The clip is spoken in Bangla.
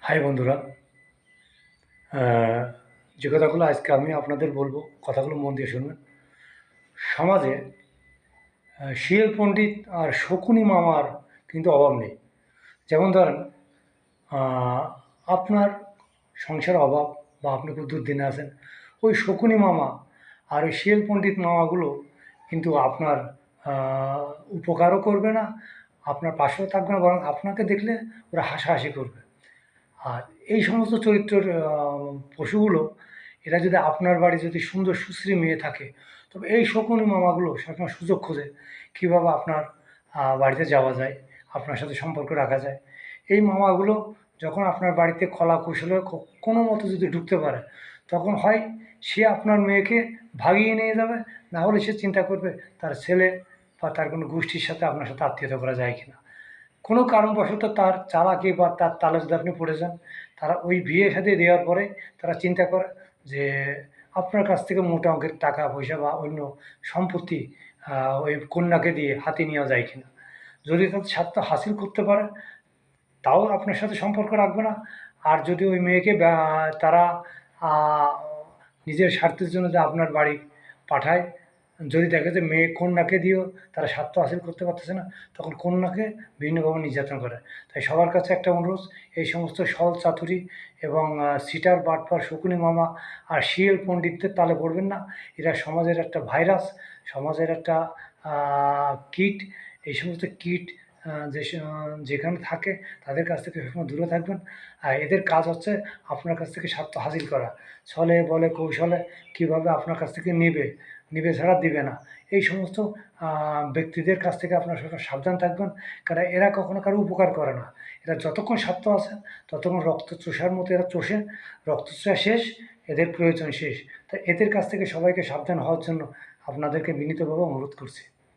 হাই বন্ধুরা, আহ, যে কথাগুলো আজকে আমি আপনাদের বলবো, কথাগুলো মন দিয়ে শুনবেন। সমাজে শিয়েল পণ্ডিত আর শকুনি মামার কিন্তু অভাব নেই। যেমন ধরেন, আহ, আপনার সংসারে অভাব বা আপনি খুব দুর্দিনে আছেন, ওই শকুনি মামা আর ওই শিয়েল পণ্ডিত মামাগুলো কিন্তু আপনার আহ, উপকারও করবে না, আপনার পাশেও থাকবে না, বরং আপনাকে দেখলে ওরা হাসাহাসি করবে। আর এই সমস্ত চরিত্রের পশুগুলো, এরা যদি আপনার বাড়ি যদি সুন্দর সুশ্রী মেয়ে থাকে, তবে এই শকুনি মামাগুলো সবসময় সুযোগ খোঁজে কীভাবে আপনার বাড়িতে যাওয়া যায়, আপনার সাথে সম্পর্ক রাখা যায়। এই মামাগুলো যখন আপনার বাড়িতে কলা কৌশলে কোনো মতো যদি ঢুকতে পারে, তখন হয় সে আপনার মেয়েকে ভাগিয়ে নিয়ে যাবে, না হলে সে চিন্তা করবে তার ছেলে বা তার কোনো গোষ্ঠীর সাথে আপনার সাথে আত্মীয়তা করা যায় কিনা। কোনো কারণবশত তার চালাকি বা তার তালে যদি আপনি পড়ে যান, তারা ওই বিয়ে শাদী দেওয়ার পরে তারা চিন্তা করে যে আপনার কাছ থেকে মোটা অঙ্কের টাকা পয়সা বা অন্য সম্পত্তি ওই কন্যাকে দিয়ে হাতে নেওয়া যায় কিনা। যদি তাদের স্বার্থ হাসিল করতে পারে, তাও আপনার সাথে সম্পর্ক রাখবে না। আর যদি ওই মেয়েকে তারা আহ, নিজের স্বার্থের জন্য যে আপনার বাড়ি পাঠায়, যদি দেখে যে মেয়ে কন্যাকে দিয়েও তারা স্বার্থ হাসিল করতে পারতেছে না, তখন কন্যাকে বিভিন্নভাবে নির্যাতন করে। তাই সবার কাছে একটা অনুরোধ, এই সমস্ত সল চাতুরি এবং সিটার বাটপার শকুনি মামা আর শিয়েল পণ্ডিতদের তালে পড়বেন না। এরা সমাজের একটা ভাইরাস, সমাজের একটা কীট। এই সমস্ত কীট যেখানে থাকে তাদের কাছ থেকে সবসময় দূরে থাকবেন। আর এদের কাজ হচ্ছে আপনার কাছ থেকে স্বার্থ হাসিল করা, ছলে বলে কৌশলে কীভাবে আপনার কাছ থেকে নেবে, নেবে ছাড়া দিবে না। এই সমস্ত ব্যক্তিদের কাছ থেকে আপনার সবসময় সাবধান থাকবেন, কারণ এরা কখনো কারো উপকার করে না। এরা যতক্ষণ স্বার্থ আছে ততক্ষণ রক্ত চোষার মতো এরা চষে, রক্ত চোষা শেষ, এদের প্রয়োজন শেষ। তাই এদের কাছ থেকে সবাইকে সাবধান হওয়ার জন্য আপনাদেরকে বিনীতভাবে অনুরোধ করছি।